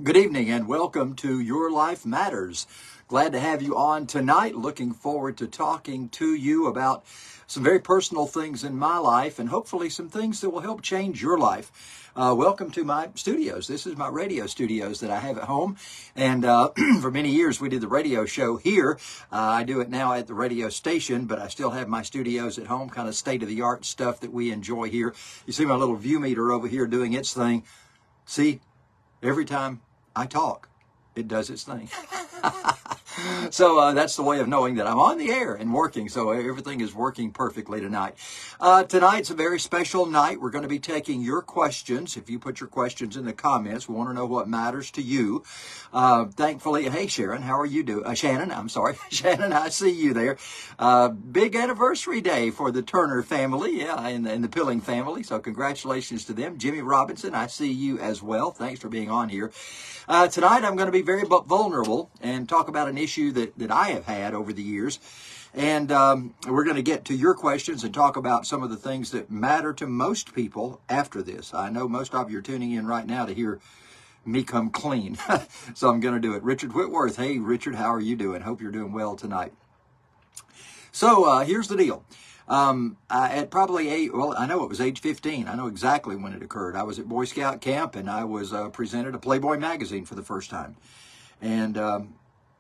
Good evening and welcome to Your Life Matters. Glad to have you on tonight. Looking forward to talking to you about some very personal things in my life and hopefully some things that will help change your life. Welcome to my studios. This is my radio studios that I have at home. And for many years we did the radio show here. I do it now at the radio station, but I still have my studios at home, kind of state-of-the-art stuff that we enjoy here. You see my little view meter over here doing its thing. See? Every time I talk, it does its thing. So that's the way of knowing that I'm on the air and working. So everything is working perfectly tonight. Tonight's a very special night. We're going to be taking your questions. If you put your questions in the comments, we want to know what matters to you. Thankfully, hey Sharon, how are you doing? Shannon, I'm sorry. Shannon, I see you there. Big anniversary day for the Turner family, and the Pilling family. So congratulations to them. Jimmy Robinson, I see you as well. Thanks for being on here. Tonight I'm going to be very vulnerable and talk about an issue that I have had over the years. And we're going to get to your questions and talk about some of the things that matter to most people after this. I know most of you are tuning in right now to hear me come clean. So I'm going to do it. Richard Whitworth. Hey, Richard, how are you doing? Hope you're doing well tonight. So here's the deal. At probably I know it was age 15. I know exactly when it occurred. I was at Boy Scout camp and I was presented a Playboy magazine for the first time. And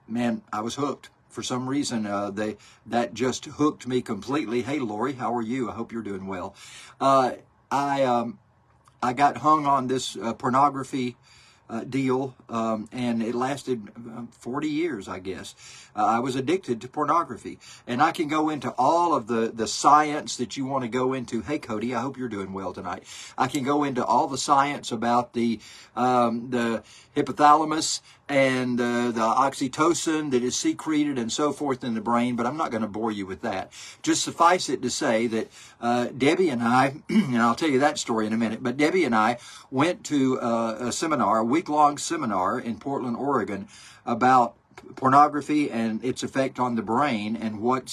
man, I was hooked. For some reason, that just hooked me completely. Hey, Lori, how are you? I hope you're doing well. I got hung on this pornography deal, and it lasted 40 years, I guess. I was addicted to pornography, and I can go into all of the science that you want to go into. Hey, Cody, I hope you're doing well tonight. I can go into all the science about the hypothalamus and the oxytocin that is secreted and so forth in the brain, but I'm not going to bore you with that. Just suffice it to say that Debbie and I, and I'll tell you that story in a minute, but Debbie and I went to a seminar, a week-long seminar in Portland, Oregon, about pornography and its effect on the brain and what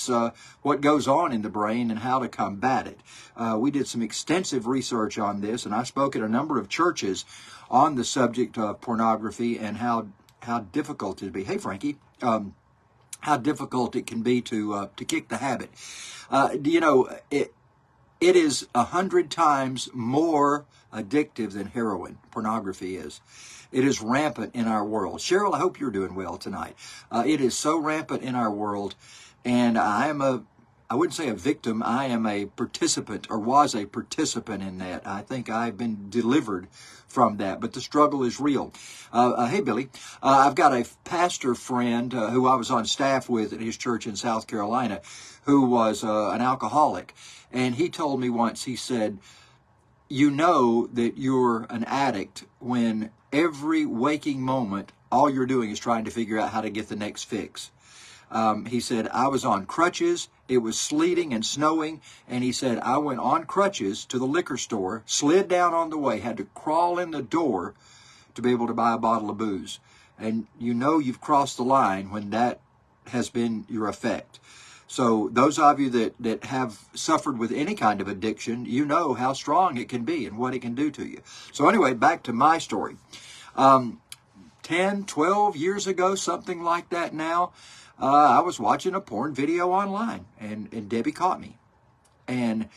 goes on in the brain and how to combat it. We did some extensive research on this, and I spoke at a number of churches on the subject of pornography and how difficult it can be. Hey, Frankie, how difficult it can be to kick the habit. It is 100 times more addictive than heroin. Pornography is. It is rampant in our world. Cheryl, I hope you're doing well tonight. It is so rampant in our world, and I wouldn't say a victim, I am a participant, or was a participant in that. I think I've been delivered from that, but the struggle is real. Hey, Billy, I've got a pastor friend who I was on staff with at his church in South Carolina who was an alcoholic, and he told me once, he said, you know that you're an addict when every waking moment, all you're doing is trying to figure out how to get the next fix. He said, I was on crutches, it was sleeting and snowing, and he said, I went on crutches to the liquor store, slid down on the way, had to crawl in the door to be able to buy a bottle of booze. And you know you've crossed the line when that has been your effect. So those of you that have suffered with any kind of addiction, you know how strong it can be and what it can do to you. So anyway, back to my story. 10, 12 years ago, something like that now, I was watching a porn video online, and Debbie caught me. And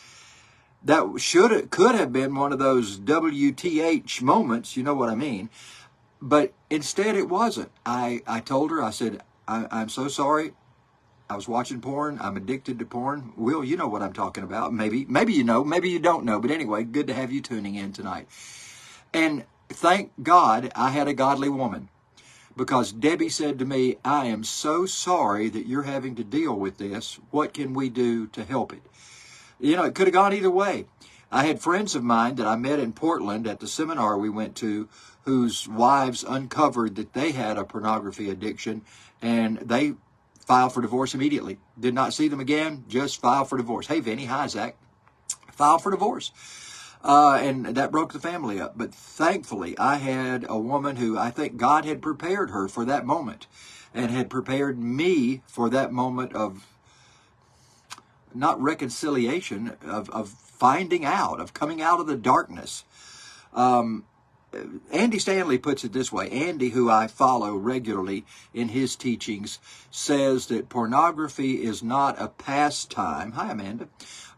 that could have been one of those WTH moments, you know what I mean. But instead it wasn't. I told her, I said, I'm so sorry. I was watching porn. I'm addicted to porn. Will, you know what I'm talking about. Maybe you know, maybe you don't know. But anyway, good to have you tuning in tonight. And thank God I had a godly woman, because Debbie said to me, I am so sorry that you're having to deal with this. What can we do to help it? You know, it could have gone either way. I had friends of mine that I met in Portland at the seminar we went to, whose wives uncovered that they had a pornography addiction, and they filed for divorce immediately. Did not see them again, just filed for divorce. Hey, Vinny, hi, Zach. Filed for divorce. And that broke the family up. But thankfully, I had a woman who I think God had prepared her for that moment and had prepared me for that moment of not reconciliation, of finding out, of coming out of the darkness. Andy Stanley puts it this way. Andy, who I follow regularly in his teachings, says that pornography is not a pastime. Hi, Amanda.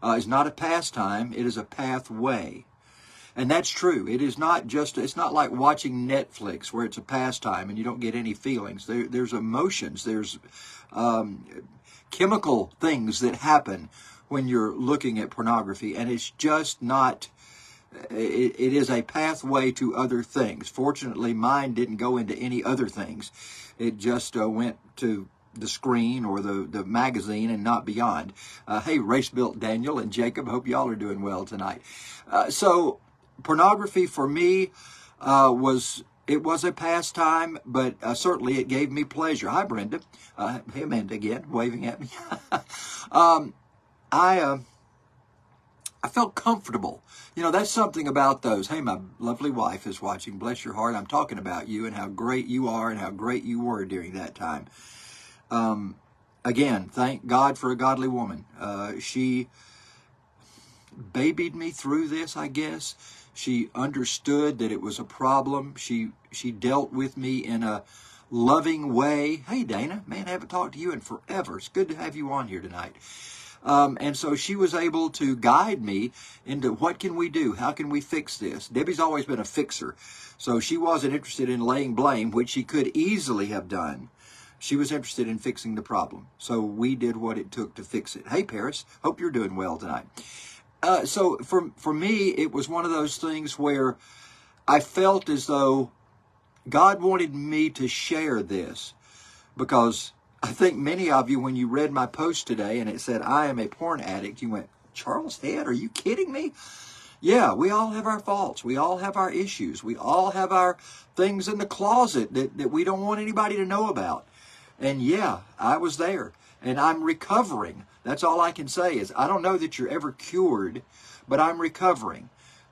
Is not a pastime. It is a pathway. And that's true. It is not just, it's not like watching Netflix where it's a pastime and you don't get any feelings. There's emotions. There's chemical things that happen when you're looking at pornography. And it's just not, it is a pathway to other things. Fortunately, mine didn't go into any other things. It just went to the screen or the magazine and not beyond. Hey, Race Built Daniel and Jacob, hope y'all are doing well tonight. So pornography for me was a pastime, but certainly it gave me pleasure. Hi, Brenda. Hey, Amanda again, waving at me. I felt comfortable. You know, that's something about those. Hey, my lovely wife is watching. Bless your heart. I'm talking about you and how great you are and how great you were during that time. Again, thank God for a godly woman. She babied me through this, I guess. She understood that it was a problem. She dealt with me in a loving way. Hey, Dana, man, I haven't talked to you in forever. It's good to have you on here tonight. And so she was able to guide me into what can we do? How can we fix this? Debbie's always been a fixer. So she wasn't interested in laying blame, which she could easily have done. She was interested in fixing the problem. So we did what it took to fix it. Hey, Paris, hope you're doing well tonight. So for me, it was one of those things where I felt as though God wanted me to share this, because I think many of you, when you read my post today and it said, I am a porn addict, you went, Charles Head, are you kidding me? Yeah, we all have our faults. We all have our issues. We all have our things in the closet that we don't want anybody to know about. And yeah, I was there and I'm recovering. That's all I can say is I don't know that you're ever cured, but I'm recovering.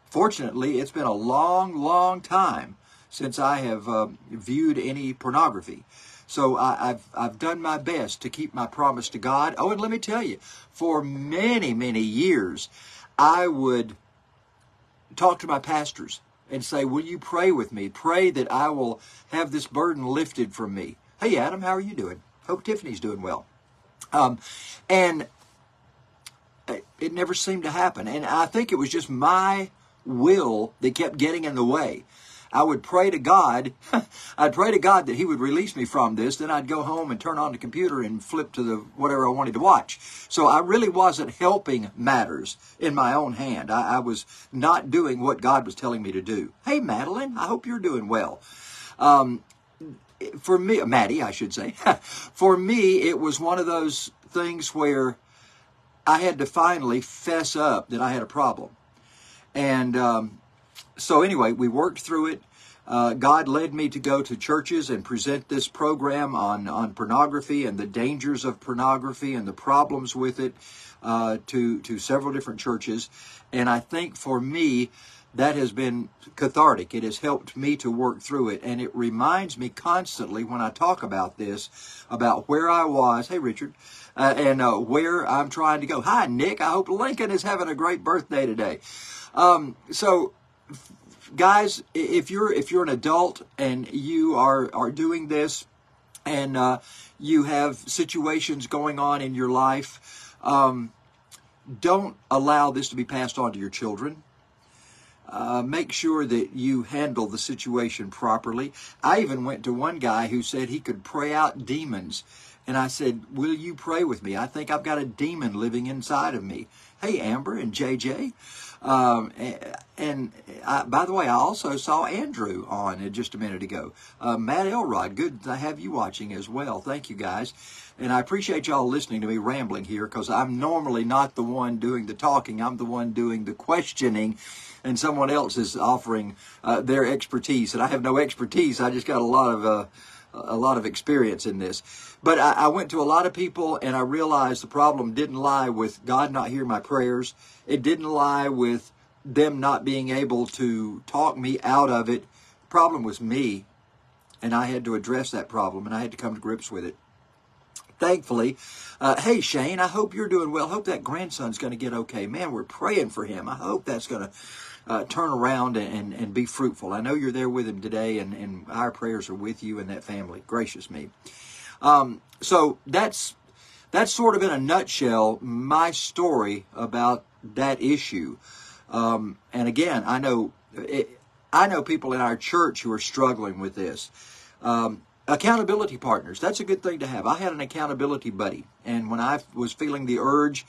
Fortunately, it's been a long, long time since I have viewed any pornography. So I've done my best to keep my promise to God. Oh, and let me tell you, for many, many years, I would talk to my pastors and say, will you pray with me? Pray that I will have this burden lifted from me. Hey, Adam, how are you doing? Hope Tiffany's doing well. And it never seemed to happen. And I think it was just my will that kept getting in the way. I would pray to God. I'd pray to God that he would release me from this. Then I'd go home and turn on the computer and flip to the whatever I wanted to watch. So I really wasn't helping matters in my own hand. I was not doing what God was telling me to do. Hey, Madeline, I hope you're doing well. For me, Maddie, I should say, for me, it was one of those things where I had to finally fess up that I had a problem. And so anyway, we worked through it. God led me to go to churches and present this program on pornography and the dangers of pornography and the problems with it to several different churches. And I think for me, that has been cathartic. It has helped me to work through it. And it reminds me constantly when I talk about this, about where I was. Hey, Richard. And where I'm trying to go. Hi, Nick. I hope Lincoln is having a great birthday today. So, guys, if you're an adult and you are doing this and you have situations going on in your life, don't allow this to be passed on to your children. Make sure that you handle the situation properly. I even went to one guy who said he could pray out demons. And I said, will you pray with me? I think I've got a demon living inside of me. Hey, Amber and JJ. By the way, I also saw Andrew on just a minute ago. Matt Elrod, good to have you watching as well. Thank you, guys. And I appreciate y'all listening to me rambling here, because I'm normally not the one doing the talking. I'm the one doing the questioning, and someone else is offering their expertise. And I have no expertise. I just got a lot of experience in this. But I went to a lot of people, and I realized the problem didn't lie with God not hearing my prayers. It didn't lie with them not being able to talk me out of it. The problem was me, and I had to address that problem, and I had to come to grips with it. Thankfully, hey, Shane, I hope you're doing well. Hope that grandson's going to get okay. Man, we're praying for him. I hope that's going to turn around and be fruitful. I know you're there with him today, and our prayers are with you and that family. Gracious me. So that's sort of in a nutshell my story about that issue. And again, I know people in our church who are struggling with this. Accountability partners, that's a good thing to have. I had an accountability buddy, and when I was feeling the urge,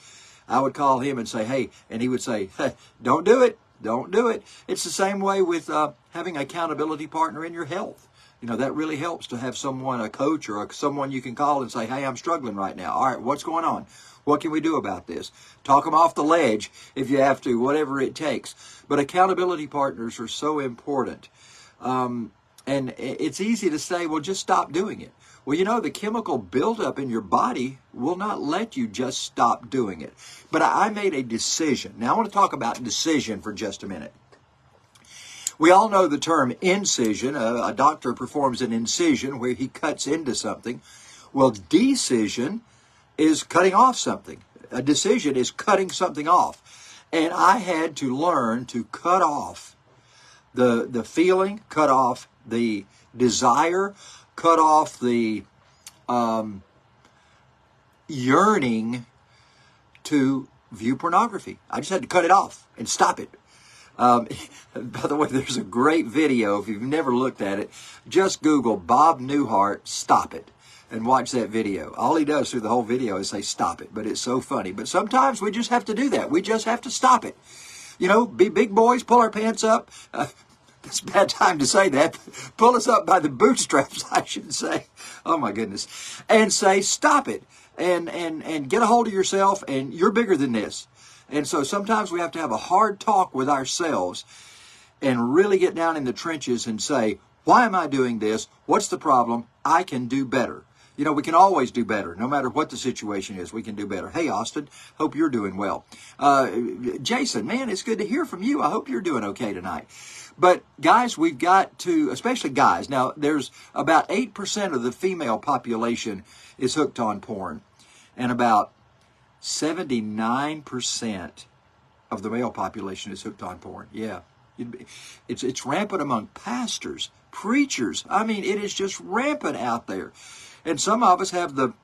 I would call him and say, hey, and he would say, hey, don't do it. Don't do it. It's the same way with having an accountability partner in your health. You know, that really helps to have someone, a coach or someone you can call and say, hey, I'm struggling right now. All right, what's going on? What can we do about this? Talk them off the ledge if you have to, whatever it takes. But accountability partners are so important. And it's easy to say, well, just stop doing it. Well, you know, the chemical buildup in your body will not let you just stop doing it. But I made a decision. Now, I want to talk about decision for just a minute. We all know the term incision. A doctor performs an incision where he cuts into something. Well, decision is cutting off something. A decision is cutting something off. And I had to learn to cut off the feeling, cut off the desire, cut off the yearning to view pornography. I just had to cut it off and stop it. By the way, there's a great video. If you've never looked at it, just Google Bob Newhart, Stop It, and watch that video. All he does through the whole video is say, stop it. But it's so funny. But sometimes we just have to do that. We just have to stop it. You know, be big boys, pull our pants up. It's a bad time to say that. Pull us up by the bootstraps, I should say. Oh, my goodness. And say, stop it. And get a hold of yourself, and you're bigger than this. And so sometimes we have to have a hard talk with ourselves and really get down in the trenches and say, why am I doing this? What's the problem? I can do better. You know, we can always do better. No matter what the situation is, we can do better. Hey, Austin, hope you're doing well. Jason, man, it's good to hear from you. I hope you're doing okay tonight. But guys, we've got to, especially guys, now there's about 8% of the female population is hooked on porn, and about 79% of the male population is hooked on porn. Yeah. It's rampant among pastors, preachers. I mean, it is just rampant out there. And some of us have the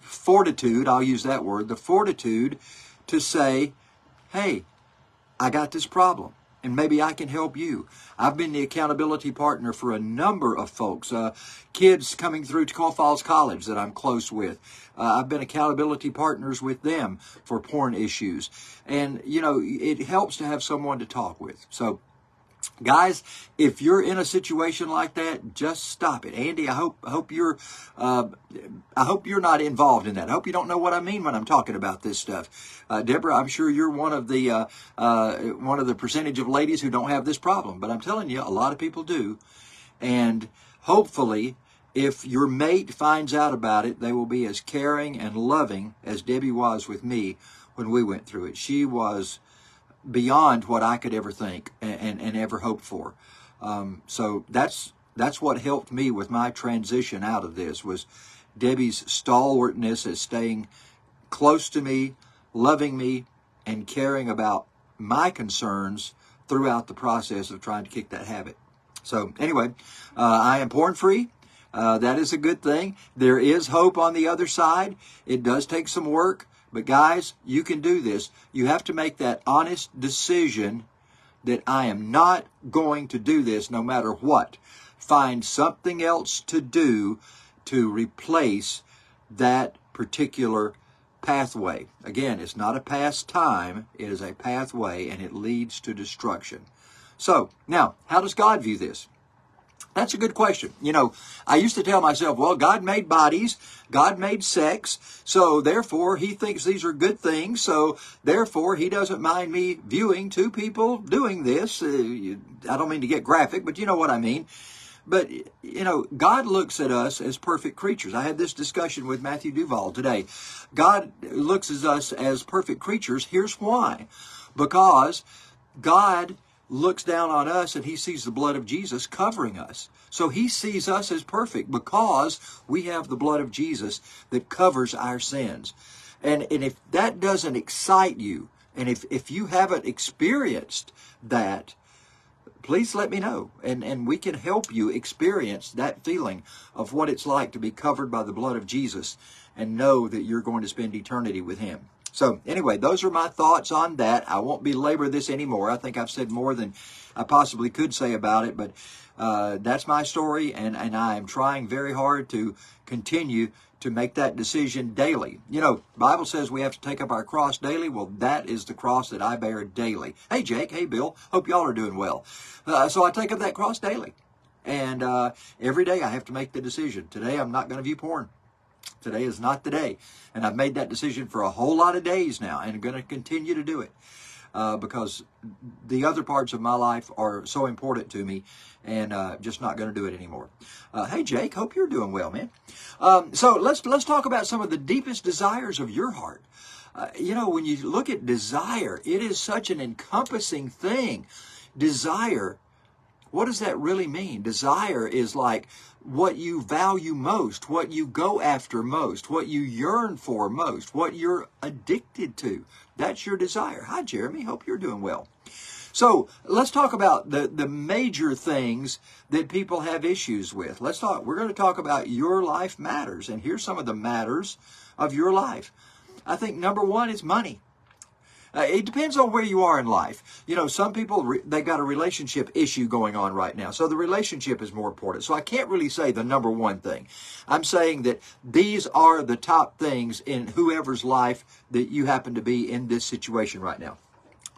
fortitude, I'll use that word, the fortitude to say, hey, I got this problem, and maybe I can help you. I've been the accountability partner for a number of folks, kids coming through Tacoma Falls College that I'm close with. I've been accountability partners with them for porn issues. And, you know, it helps to have someone to talk with. So, guys, if you're in a situation like that, just stop it. Andy, I hope you're not involved in that. I hope you don't know what I mean when I'm talking about this stuff. Deborah, I'm sure you're one of the percentage of ladies who don't have this problem, but I'm telling you, a lot of people do. And hopefully, if your mate finds out about it, they will be as caring and loving as Debbie was with me when we went through it. She was beyond what I could ever think and ever hope for. So that's what helped me with my transition out of this, was Debbie's stalwartness as staying close to me, loving me, and caring about my concerns throughout the process of trying to kick that habit. So anyway, I am porn free. That is a good thing. There is hope on the other side. It does take some work. But guys, you can do this. You have to make that honest decision that I am not going to do this no matter what. Find something else to do to replace that particular pathway. Again, it's not a pastime. It is a pathway, and it leads to destruction. So, now, how does God view this? That's a good question. You know, I used to tell myself, well, God made bodies, God made sex, so therefore he thinks these are good things, so therefore he doesn't mind me viewing two people doing this. I don't mean to get graphic, but you know what I mean. But, you know, God looks at us as perfect creatures. I had this discussion with Matthew Duval today. God looks at us as perfect creatures. Here's why. Because God looks down on us and he sees the blood of Jesus covering us. So he sees us as perfect because we have the blood of Jesus that covers our sins. And if that doesn't excite you, And if you haven't experienced that, please let me know, and we can help you experience that feeling of what it's like to be covered by the blood of Jesus and know that you're going to spend eternity with Him. So anyway, those are my thoughts on that. I won't belabor this anymore. I think I've said more than I possibly could say about it, but that's my story, and I am trying very hard to continue to make that decision daily. You know, the Bible says we have to take up our cross daily. Well, that is the cross that I bear daily. Hey, Jake. Hey, Bill. Hope y'all are doing well. So I take up that cross daily. And every day I have to make the decision. Today I'm not going to view porn. Today is not the day. And I've made that decision for a whole lot of days now, and I'm going to continue to do it. Because the other parts of my life are so important to me, and just not going to do it anymore. Hey, Jake, hope you're doing well, man. So let's talk about some of the deepest desires of your heart. You know, when you look at desire, it is such an encompassing thing. Desire, what does that really mean? Desire is like what you value most, what you go after most, what you yearn for most, what you're addicted to. That's your desire. Hi, Jeremy. Hope you're doing well. So let's talk about the major things that people have issues with. We're going to talk about your life matters. And here's some of the matters of your life. I think number one is money. It depends on where you are in life. You know, some people, they got a relationship issue going on right now. So the relationship is more important. So I can't really say the number one thing. I'm saying that these are the top things in whoever's life that you happen to be in this situation right now.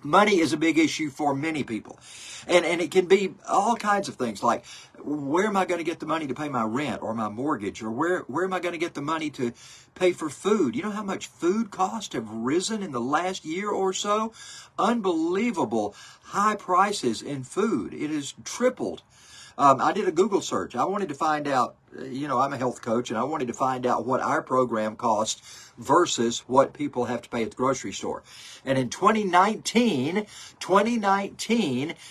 Money is a big issue for many people. And it can be all kinds of things like, where am I going to get the money to pay my rent or my mortgage? Or where am I going to get the money to pay for food? You know how much food costs have risen in the last year or so? Unbelievable high prices in food. It has tripled. I did a Google search. I wanted to find out, you know, I'm a health coach, and I wanted to find out what our program costs versus what people have to pay at the grocery store. And in 2019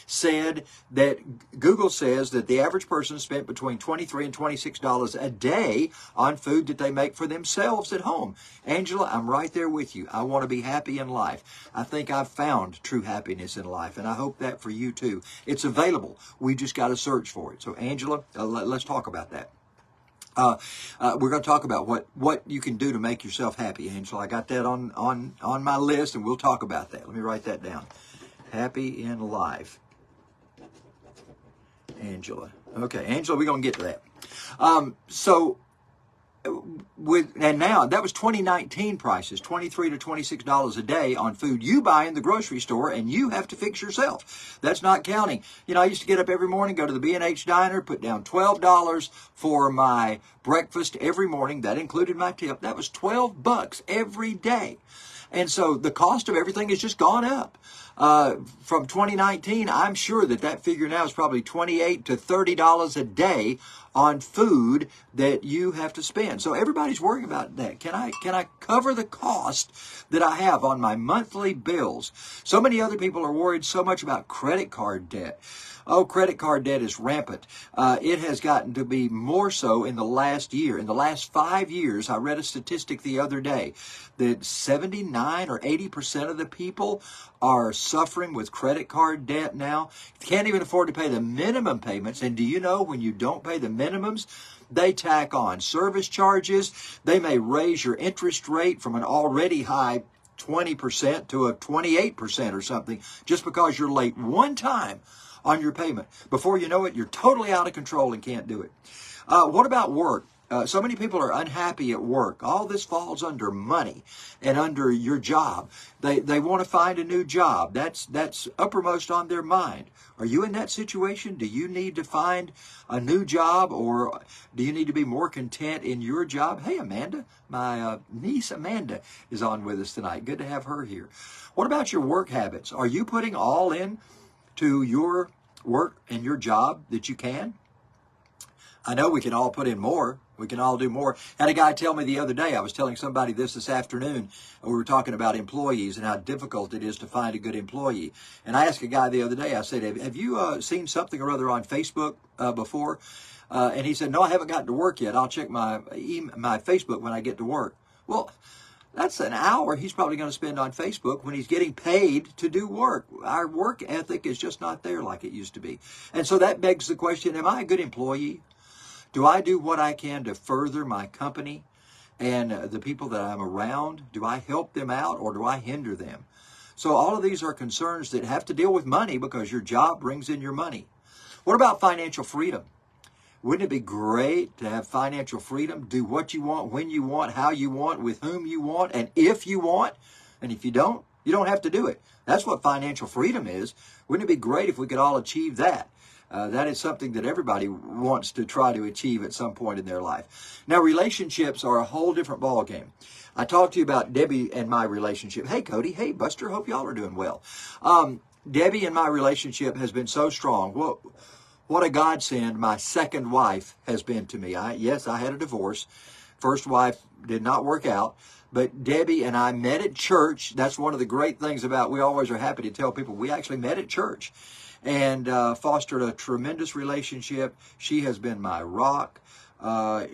said that Google says that the average person spent between $23 and $26 a day on food that they make for themselves at home. Angela, I'm right there with you. I want to be happy in life. I think I've found true happiness in life, and I hope that for you too. It's available. We just got to search for it. So Angela, let's talk about that. We're going to talk about what you can do to make yourself happy, Angela. I got that on my list, and we'll talk about that. Let me write that down. Happy in life, Angela. Okay, Angela, we're going to get to that. And now that was 2019 prices, $23 to $26 a day on food you buy in the grocery store, and you have to fix yourself. That's not counting. You know, I used to get up every morning, go to the B&H diner, put down $12 for my breakfast every morning. That included my tip. That was $12 every day. And so the cost of everything has just gone up. From 2019, I'm sure that figure now is probably $28 to $30 a day on food that you have to spend. So everybody's worrying about that. Can I cover the cost that I have on my monthly bills? So many other people are worried so much about credit card debt. Oh, credit card debt is rampant. It has gotten to be more so in the last year. In the last 5 years, I read a statistic the other day that 79 or 80% of the people are suffering with credit card debt now. Can't even afford to pay the minimum payments. And do you know, when you don't pay the minimums, they tack on service charges. They may raise your interest rate from an already high 20% to a 28% or something just because you're late one time on your payment. Before you know it, you're totally out of control and can't do it. What about work? So many people are unhappy at work. All this falls under money and under your job. They want to find a new job. That's uppermost on their mind. Are you in that situation? Do you need to find a new job, or do you need to be more content in your job? Hey, Amanda, my niece Amanda is on with us tonight. Good to have her here. What about your work habits? Are you putting all in to your work and your job that you can? I know we can all put in more. We can all do more. Had a guy tell me the other day, I was telling somebody this afternoon, we were talking about employees and how difficult it is to find a good employee. And I asked a guy the other day, I said, have you seen something or other on Facebook before? And he said, no, I haven't gotten to work yet. I'll check my Facebook when I get to work. Well, That's an hour he's probably going to spend on Facebook when he's getting paid to do work. Our work ethic is just not there like it used to be. And so that begs the question, am I a good employee? Do I do what I can to further my company and the people that I'm around? Do I help them out or do I hinder them? So all of these are concerns that have to deal with money because your job brings in your money. What about financial freedom? Wouldn't it be great to have financial freedom? Do what you want, when you want, how you want, with whom you want, and if you want. And if you don't have to do it. That's what financial freedom is. Wouldn't it be great if we could all achieve that? That is something that everybody wants to try to achieve at some point in their life. Now, relationships are a whole different ballgame. I talked to you about Debbie and my relationship. Hey, Cody. Hey, Buster. Hope y'all are doing well. Debbie and my relationship has been so strong. What a godsend my second wife has been to me. Yes, I had a divorce. First wife did not work out. But Debbie and I met at church. That's one of the great things about, we always are happy to tell people, we actually met at church and fostered a tremendous relationship. She has been my rock.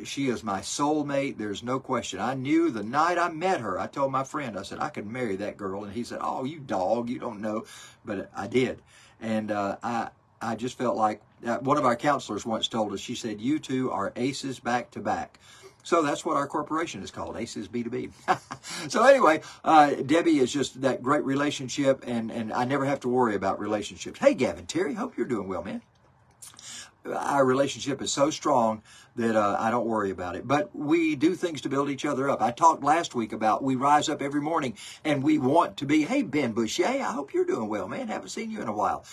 She is my soulmate. There's no question. I knew the night I met her, I told my friend, I said, I could marry that girl. And he said, oh, you dog, you don't know. But I did. And I just felt like, one of our counselors once told us, she said, you two are aces back to back. So that's what our corporation is called, Aces B2B. So anyway, Debbie is just that great relationship, and I never have to worry about relationships. Hey, Gavin, Terry, hope you're doing well, man. Our relationship is so strong that I don't worry about it. But we do things to build each other up. I talked last week about we rise up every morning and we want to be, hey, Ben Boucher, I hope you're doing well, man. Haven't seen you in a while.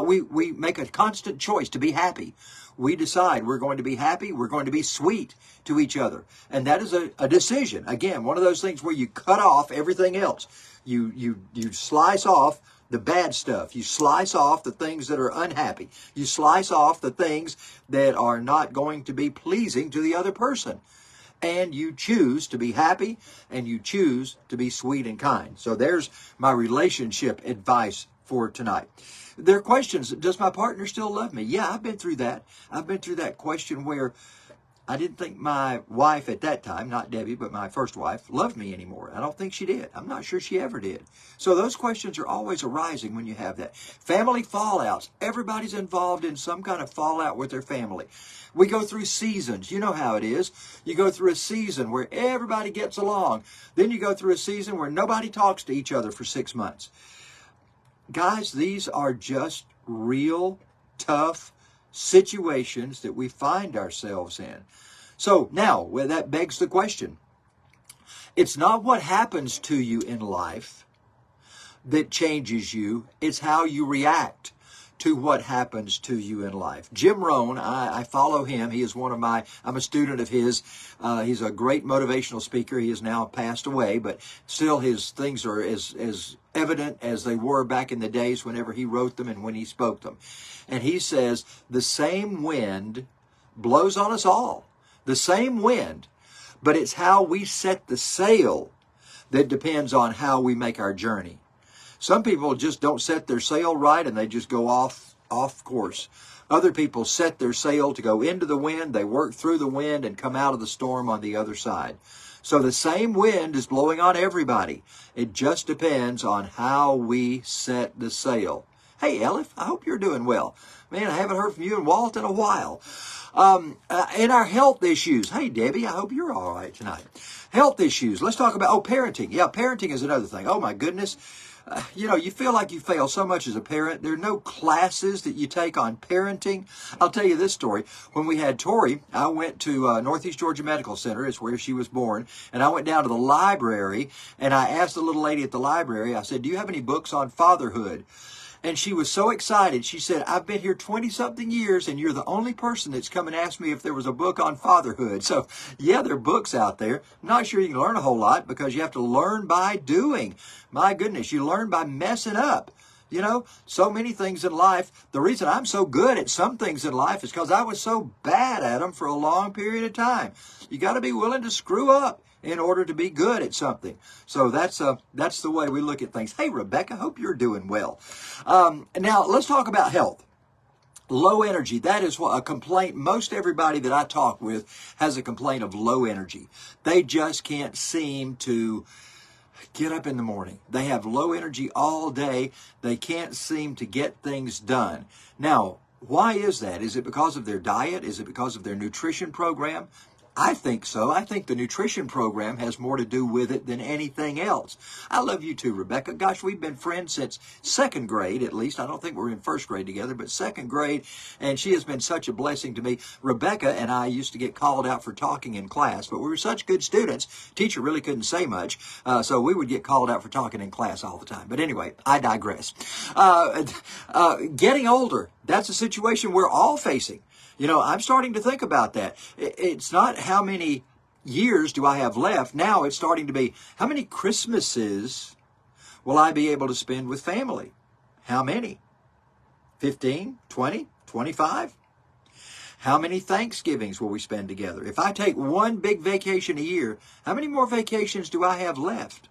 We make a constant choice to be happy. We decide we're going to be happy. We're going to be sweet to each other. And that is a decision. Again, one of those things where you cut off everything else. You slice off the bad stuff. You slice off the things that are unhappy. You slice off the things that are not going to be pleasing to the other person. And you choose to be happy and you choose to be sweet and kind. So there's my relationship advice for tonight. There are questions. Does my partner still love me? Yeah, I've been through that. I've been through that question where I didn't think my wife at that time, not Debbie, but my first wife, loved me anymore. I don't think she did. I'm not sure she ever did. So those questions are always arising when you have that. Family fallouts. Everybody's involved in some kind of fallout with their family. We go through seasons. You know how it is. You go through a season where everybody gets along. Then you go through a season where nobody talks to each other for 6 months. Guys, these are just real, tough situations that we find ourselves in. So now, that begs the question. It's not what happens to you in life that changes you. It's how you react to what happens to you in life. Jim Rohn, I follow him. He is I'm a student of his. He's a great motivational speaker. He has now passed away, but still his things are as evident as they were back in the days whenever he wrote them and when he spoke them. And he says, the same wind blows on us all. The same wind, but it's how we set the sail that depends on how we make our journey. Some people just don't set their sail right and they just go off course. Other people set their sail to go into the wind, they work through the wind and come out of the storm on the other side. So the same wind is blowing on everybody. It just depends on how we set the sail. Hey, Elif, I hope you're doing well. Man, I haven't heard from you and Walt in a while. In our health issues, hey, Debbie, I hope you're all right tonight. Health issues. Let's talk about, parenting. Yeah, parenting is another thing. Oh, my goodness. You feel like you fail so much as a parent. There are no classes that you take on parenting. I'll tell you this story. When we had Tori, I went to Northeast Georgia Medical Center. It's where she was born. And I went down to the library, and I asked the little lady at the library, I said, do you have any books on fatherhood? And she was so excited. She said, I've been here 20-something years, and you're the only person that's come and asked me if there was a book on fatherhood. So, yeah, there are books out there. I'm not sure you can learn a whole lot because you have to learn by doing. My goodness, you learn by messing up. So many things in life. The reason I'm so good at some things in life is because I was so bad at them for a long period of time. You got to be willing to screw up in order to be good at something. So that's the way we look at things. Hey, Rebecca, hope you're doing well. Now, let's talk about health. Low energy, that is what a complaint. Most everybody that I talk with has a complaint of low energy. They just can't seem to get up in the morning. They have low energy all day. They can't seem to get things done. Now, why is that? Is it because of their diet? Is it because of their nutrition program? I think so. I think the nutrition program has more to do with it than anything else. I love you too, Rebecca. Gosh, we've been friends since second grade, at least. I don't think we're in first grade together, but second grade, and she has been such a blessing to me. Rebecca and I used to get called out for talking in class, but we were such good students, teacher really couldn't say much, so we would get called out for talking in class all the time. But anyway, I digress. Getting older, that's a situation we're all facing. You know, I'm starting to think about that. It's not how many years do I have left. Now it's starting to be, how many Christmases will I be able to spend with family? How many? 15, 20, 25? How many Thanksgivings will we spend together? If I take one big vacation a year, how many more vacations do I have left?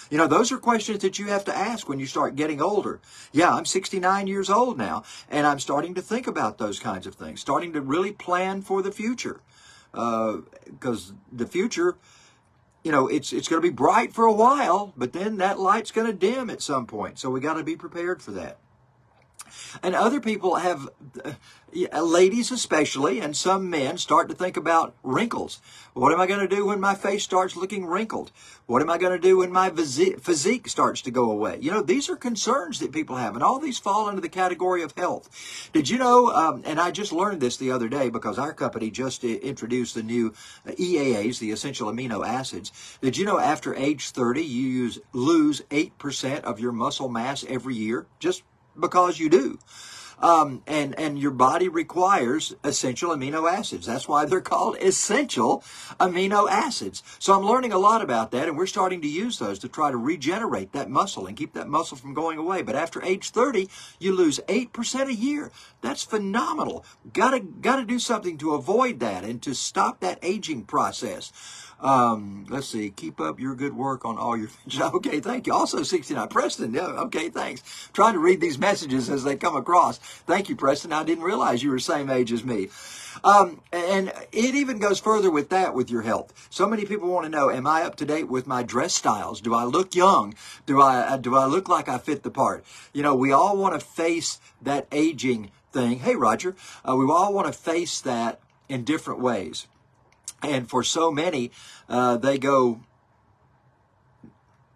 You know, those are questions that you have to ask when you start getting older. Yeah, I'm 69 years old now, and I'm starting to think about those kinds of things, starting to really plan for the future. Because the future, you know, it's going to be bright for a while, but then that light's going to dim at some point. So we got to be prepared for that. And other people have, ladies especially, and some men start to think about wrinkles. What am I going to do when my face starts looking wrinkled? What am I going to do when my physique starts to go away? You know, these are concerns that people have, and all these fall into the category of health. Did you know, and I just learned this the other day because our company just introduced the new EAAs, the essential amino acids. Did you know after age 30, you lose 8% of your muscle mass every year? Just because you do. And your body requires essential amino acids. That's why they're called essential amino acids. So I'm learning a lot about that, and we're starting to use those to try to regenerate that muscle and keep that muscle from going away. But after age 30, you lose 8% a year. That's phenomenal. Gotta do something to avoid that and to stop that aging process. Let's see. Keep up your good work on all your... Okay, thank you. Also 69. Preston, yeah, okay, thanks. Trying to read these messages as they come across. Thank you, Preston. I didn't realize you were the same age as me. And it even goes further with that, with your health. So many people want to know, am I up to date with my dress styles? Do I look young? Do I look like I fit the part? You know, we all want to face that aging thing. Hey, Roger. We all want to face that in different ways. And for so many, they go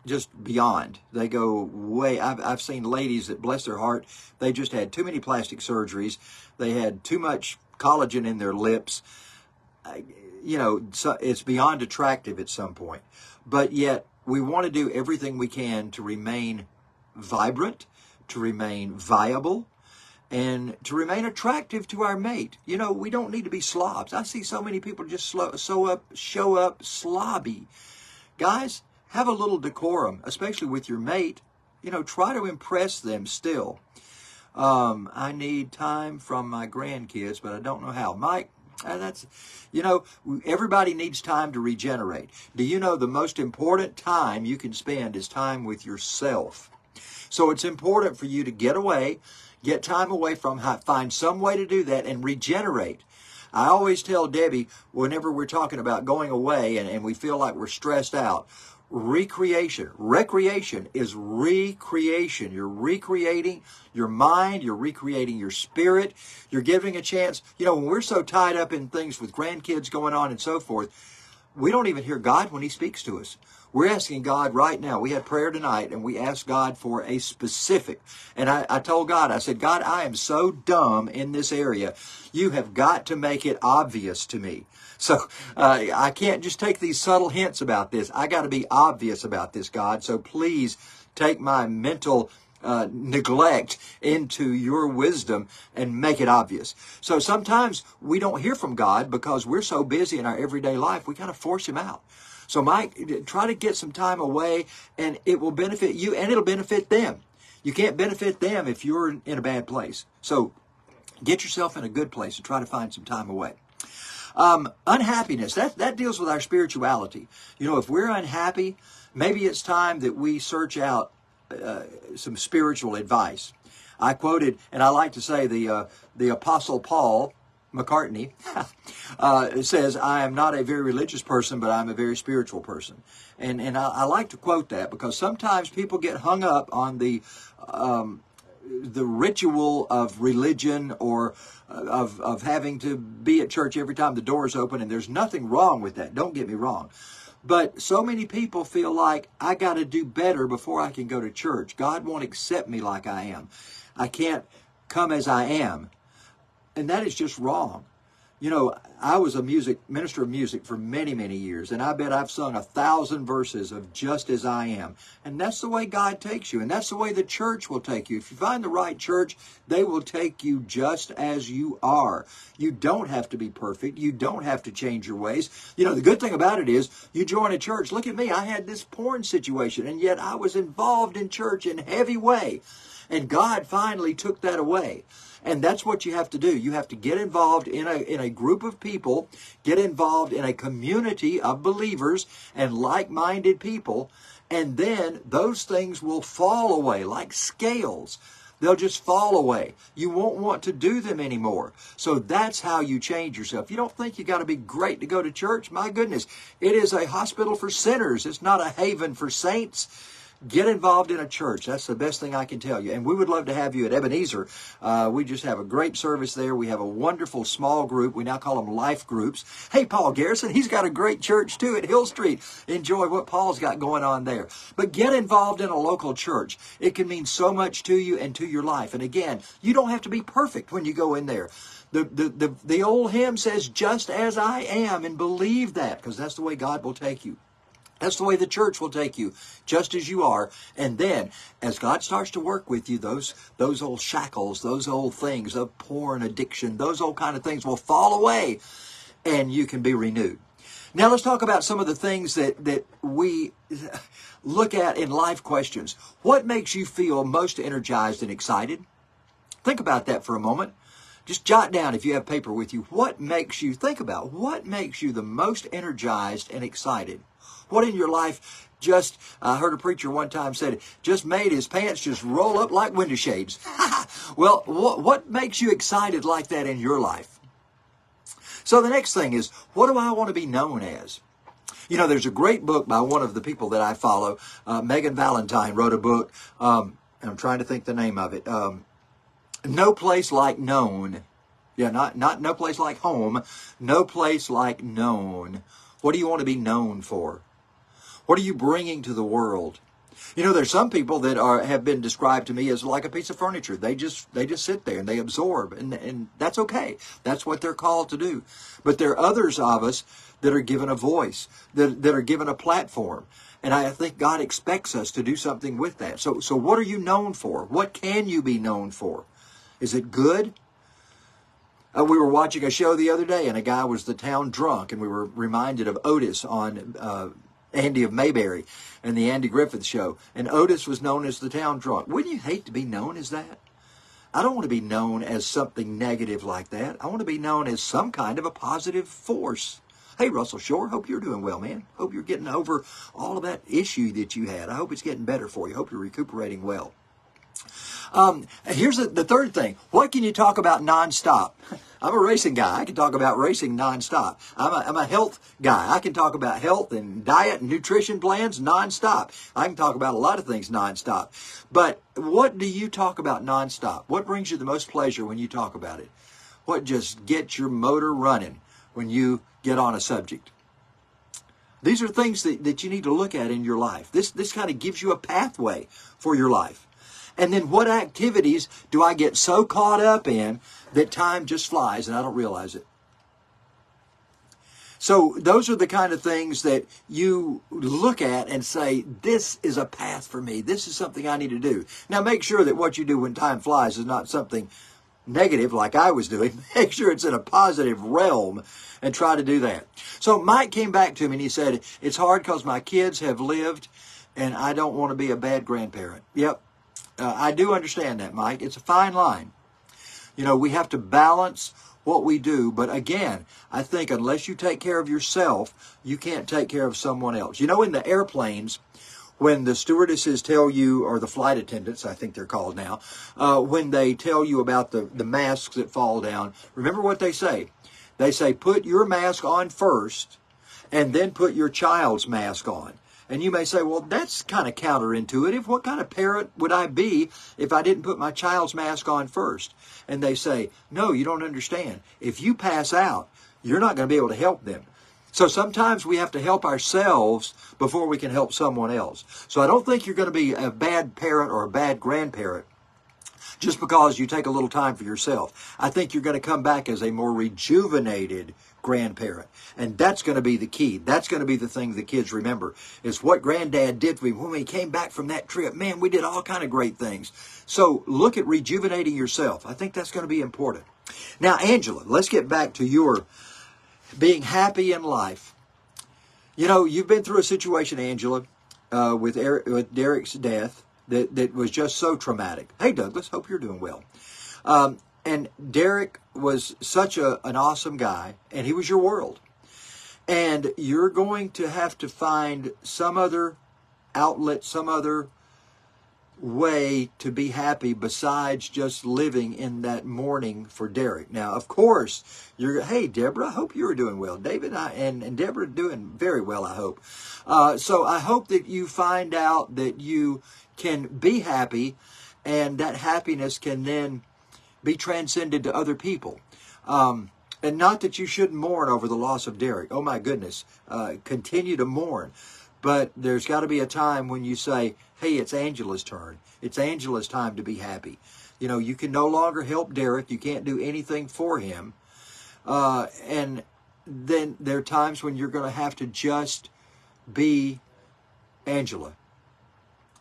just beyond. They go way. I've seen ladies that, bless their heart, they just had too many plastic surgeries. They had too much collagen in their lips. You know, so it's beyond attractive at some point. But yet, we want to do everything we can to remain vibrant, to remain viable, and to remain attractive to our mate. You know, we don't need to be slobs. I see so many people just show up slobby. Guys, have a little decorum, especially with your mate. You know, try to impress them still. I need time from my grandkids, but I don't know how. Mike, that's, you know, everybody needs time to regenerate. Do you know the most important time you can spend is time with yourself? So it's important for you to get away, get time away from, find some way to do that and regenerate. I always tell Debbie, whenever we're talking about going away and we feel like we're stressed out, recreation is recreation. You're recreating your mind, you're recreating your spirit, you're giving a chance. You know, when we're so tied up in things with grandkids going on and so forth, we don't even hear God when He speaks to us. We're asking God right now. We had prayer tonight, and we asked God for a specific. And I told God, I said, God, I am so dumb in this area. You have got to make it obvious to me. So I can't just take these subtle hints about this. I got to be obvious about this, God. So please take my mental neglect into your wisdom and make it obvious. So sometimes we don't hear from God because we're so busy in our everyday life, we kind of force Him out. So Mike, try to get some time away, and it will benefit you and it'll benefit them. You can't benefit them if you're in a bad place. So get yourself in a good place and try to find some time away. Unhappiness, that deals with our spirituality. You know, if we're unhappy, maybe it's time that we search out some spiritual advice. I quoted, and I like to say the Apostle Paul McCartney says, I am not a very religious person, but I'm a very spiritual person. And I like to quote that because sometimes people get hung up on the ritual of religion or of having to be at church every time the doors open, and there's nothing wrong with that. Don't get me wrong. But so many people feel like I got to do better before I can go to church. God won't accept me like I am. I can't come as I am. And that is just wrong. You know, I was a minister of music for many, many years, and I bet I've sung 1,000 verses of Just As I Am. And that's the way God takes you, and that's the way the church will take you. If you find the right church, they will take you just as you are. You don't have to be perfect. You don't have to change your ways. You know, the good thing about it is you join a church. Look at me. I had this porn situation, and yet I was involved in church in a heavy way. And God finally took that away. And that's what you have to do. You have to get involved in a group of people, get involved in a community of believers and like-minded people, and then those things will fall away like scales. They'll just fall away. You won't want to do them anymore. So that's how you change yourself. You don't think you got to be great to go to church? My goodness, it is a hospital for sinners. It's not a haven for saints. Get involved in a church. That's the best thing I can tell you. And we would love to have you at Ebenezer. We just have a great service there. We have a wonderful small group. We now call them life groups. Hey, Paul Garrison, he's got a great church too at Hill Street. Enjoy what Paul's got going on there. But get involved in a local church. It can mean so much to you and to your life. And again, you don't have to be perfect when you go in there. The old hymn says, just as I am, and believe that, because that's the way God will take you. That's the way the church will take you, just as you are. And then, as God starts to work with you, those old shackles, those old things of porn addiction, those old kind of things will fall away, and you can be renewed. Now, let's talk about some of the things that we look at in life questions. What makes you feel most energized and excited? Think about that for a moment. Just jot down, if you have paper with you, what makes you the most energized and excited? What in your life I heard a preacher one time said, just made his pants just roll up like window shades. Well, what makes you excited like that in your life? So the next thing is, what do I want to be known as? You know, there's a great book by one of the people that I follow. Megan Valentine wrote a book, and I'm trying to think the name of it. No Place Like Known. Yeah, not No Place Like Home. No Place Like Known. What do you want to be known for? What are you bringing to the world? You know, there's some people that have been described to me as like a piece of furniture. They just sit there and they absorb, and that's okay. That's what they're called to do. But there are others of us that are given a voice, that are given a platform. And I think God expects us to do something with that. So what are you known for? What can you be known for? Is it good? We were watching a show the other day, and a guy was the town drunk, and we were reminded of Otis on Andy of Mayberry and the Andy Griffith Show. And Otis was known as the town drunk. Wouldn't you hate to be known as that? I don't want to be known as something negative like that. I want to be known as some kind of a positive force. Hey, Russell Shore, hope you're doing well, man. Hope you're getting over all of that issue that you had. I hope it's getting better for you. Hope you're recuperating well. Here's the third thing. What can you talk about nonstop? I'm a racing guy. I can talk about racing nonstop. I'm a health guy. I can talk about health and diet and nutrition plans nonstop. I can talk about a lot of things nonstop. But what do you talk about nonstop? What brings you the most pleasure when you talk about it? What just gets your motor running when you get on a subject? These are things that you need to look at in your life. This kind of gives you a pathway for your life. And then what activities do I get so caught up in that time just flies and I don't realize it? So those are the kind of things that you look at and say, this is a path for me. This is something I need to do. Now make sure that what you do when time flies is not something negative like I was doing. Make sure it's in a positive realm and try to do that. So Mike came back to me and he said, it's hard because my kids have lived and I don't want to be a bad grandparent. Yep. I do understand that, Mike. It's a fine line. You know, we have to balance what we do. But again, I think unless you take care of yourself, you can't take care of someone else. You know, in the airplanes, when the stewardesses tell you, or the flight attendants, I think they're called now, when they tell you about the masks that fall down, remember what they say. They say, put your mask on first, and then put your child's mask on. And you may say, well, that's kind of counterintuitive. What kind of parent would I be if I didn't put my child's mask on first? And they say, no, you don't understand. If you pass out, you're not going to be able to help them. So sometimes we have to help ourselves before we can help someone else. So I don't think you're going to be a bad parent or a bad grandparent just because you take a little time for yourself. I think you're going to come back as a more rejuvenated grandparent. And that's going to be the key. That's going to be the thing the kids remember, is what granddad did for me when we came back from that trip. Man, we did all kind of great things. So look at rejuvenating yourself. I think that's going to be important. Now, Angela, let's get back to your being happy in life. You know, you've been through a situation, Angela, with Derek's death that was just so traumatic. Hey, Douglas, hope you're doing well. And Derek was such an awesome guy, and he was your world. And you're going to have to find some other outlet, some other way to be happy besides just living in that mourning for Derek. Now, of course, hey, Deborah, I hope you're doing well. David and Deborah are doing very well, I hope. So I hope that you find out that you can be happy, and that happiness can then be transcended to other people. And not that you shouldn't mourn over the loss of Derek. Oh, my goodness. Continue to mourn. But there's got to be a time when you say, hey, it's Angela's turn. It's Angela's time to be happy. You know, you can no longer help Derek. You can't do anything for him. And then there are times when you're going to have to just be Angela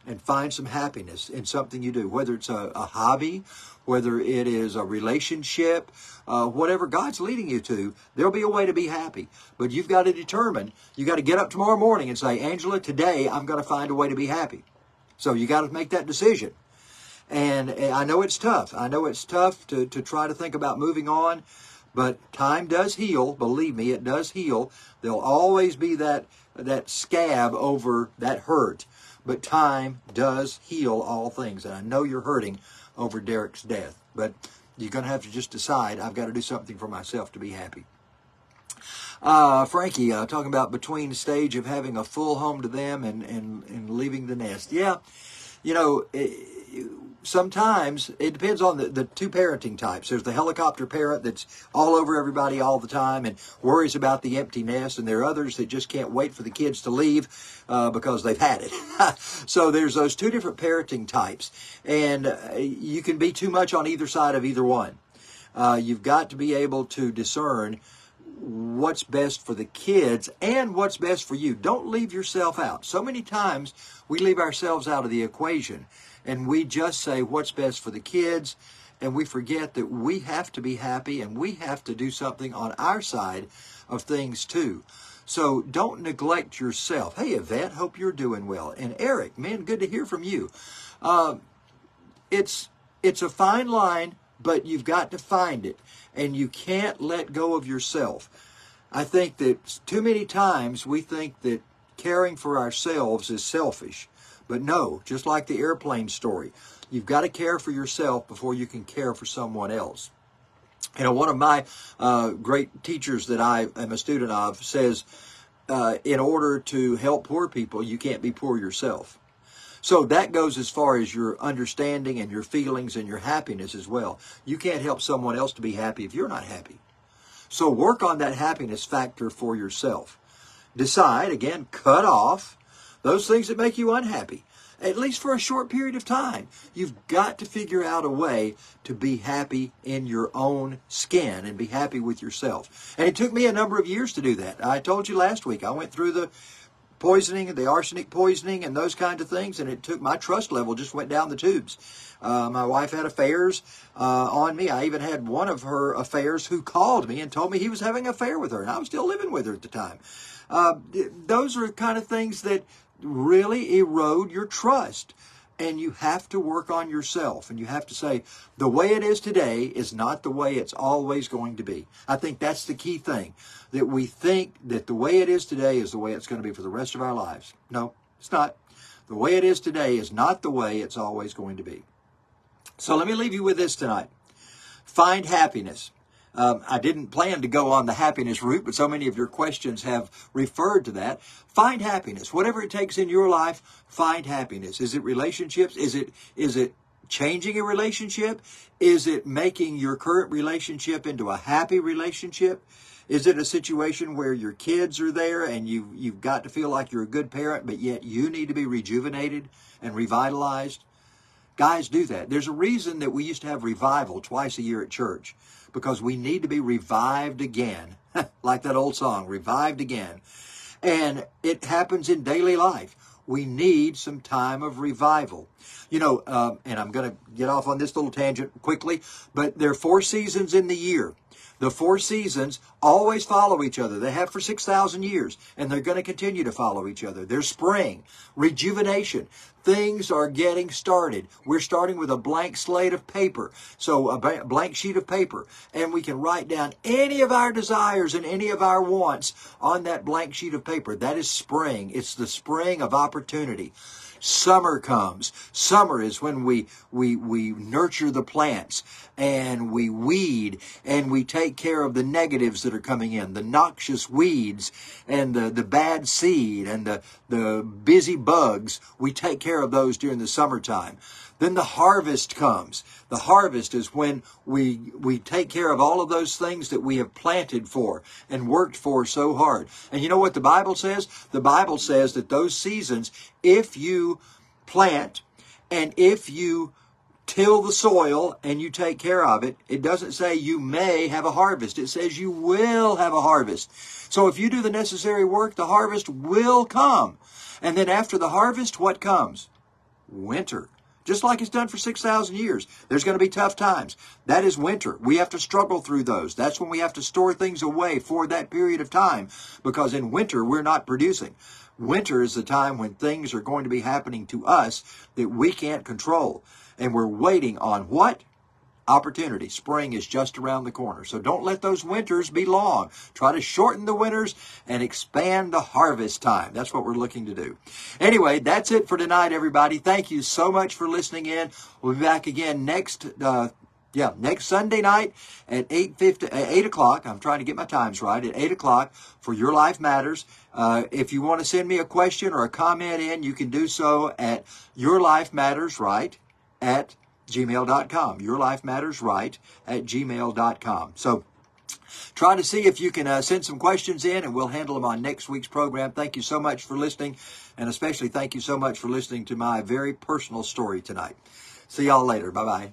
and find some happiness in something you do, whether it's a hobby, whether it is a relationship, whatever God's leading you to, there'll be a way to be happy. But you've got to determine, you got to get up tomorrow morning and say, Angela, today I'm going to find a way to be happy. So you got to make that decision. And I know it's tough. I know it's tough to try to think about moving on, but time does heal. Believe me, it does heal. There'll always be that scab over that hurt. But time does heal all things. And I know you're hurting over Derek's death. But you're going to have to just decide, I've got to do something for myself to be happy. Frankie, talking about between the stage of having a full home to them and leaving the nest. Yeah, you know, sometimes it depends on the two parenting types. There's the helicopter parent that's all over everybody all the time and worries about the empty nest, and there are others that just can't wait for the kids to leave because they've had it. So there's those two different parenting types, and you can be too much on either side of either one. You've got to be able to discern what's best for the kids and what's best for you. Don't leave yourself out. So many times we leave ourselves out of the equation and we just say what's best for the kids, and we forget that we have to be happy and we have to do something on our side of things too. So don't neglect yourself. Hey, Yvette, hope you're doing well. And Eric, man, good to hear from you. It's a fine line, but you've got to find it. And you can't let go of yourself. I think that too many times we think that caring for ourselves is selfish. But no, just like the airplane story, you've got to care for yourself before you can care for someone else. You know, one of my great teachers that I am a student of says, in order to help poor people, you can't be poor yourself. So that goes as far as your understanding and your feelings and your happiness as well. You can't help someone else to be happy if you're not happy. So work on that happiness factor for yourself. Decide, again, cut off those things that make you unhappy, at least for a short period of time. You've got to figure out a way to be happy in your own skin and be happy with yourself. And it took me a number of years to do that. I told you last week, I went through the poisoning, the arsenic poisoning and those kinds of things, and it took, my trust level just went down the tubes. My wife had affairs on me. I even had one of her affairs who called me and told me he was having an affair with her, and I was still living with her at the time. Those are kind of things that really erode your trust. And you have to work on yourself. And you have to say, the way it is today is not the way it's always going to be. I think that's the key thing. That we think that the way it is today is the way it's going to be for the rest of our lives. No, it's not. The way it is today is not the way it's always going to be. So let me leave you with this tonight. Find happiness. I didn't plan to go on the happiness route, but so many of your questions have referred to that. Find happiness. Whatever it takes in your life, find happiness. Is it relationships? Is it changing a relationship? Is it making your current relationship into a happy relationship? Is it a situation where your kids are there and you've got to feel like you're a good parent, but yet you need to be rejuvenated and revitalized? Guys, do that. There's a reason that we used to have revival twice a year at church, because we need to be revived again, like that old song, revived again. And it happens in daily life. We need some time of revival. You know, and I'm going to get off on this little tangent quickly, but there are 4 seasons in the year. The 4 seasons always follow each other. They have for 6,000 years, and they're going to continue to follow each other. There's spring, rejuvenation. Things are getting started. We're starting with a blank slate of paper, so a blank sheet of paper, and we can write down any of our desires and any of our wants on that blank sheet of paper. That is spring. It's the spring of opportunity. Summer comes. Summer is when we nurture the plants and we weed and we take care of the negatives that are coming in, the noxious weeds and the bad seed and the busy bugs. We take care of those during the summertime. Then the harvest comes. The harvest is when we take care of all of those things that we have planted for and worked for so hard. And you know what the Bible says? The Bible says that those seasons, if you plant and if you till the soil and you take care of it, it doesn't say you may have a harvest. It says you will have a harvest. So if you do the necessary work, the harvest will come. And then after the harvest, what comes? Winter. Just like it's done for 6,000 years. There's going to be tough times. That is winter. We have to struggle through those. That's when we have to store things away for that period of time, because in winter we're not producing. Winter is the time when things are going to be happening to us that we can't control. And we're waiting on what? Opportunity. Spring is just around the corner. So don't let those winters be long. Try to shorten the winters and expand the harvest time. That's what we're looking to do. Anyway, that's it for tonight, everybody. Thank you so much for listening in. We'll be back again next Sunday night at 8 o'clock. I'm trying to get my times right. At 8 o'clock for Your Life Matters. If you want to send me a question or a comment in, you can do so at yourlifemattersright@gmail.com. yourlifemattersright@gmail.com. So try to see if you can send some questions in, and we'll handle them on next week's program. Thank you so much for listening, and especially thank you so much for listening to my very personal story tonight. See y'all later. Bye-bye.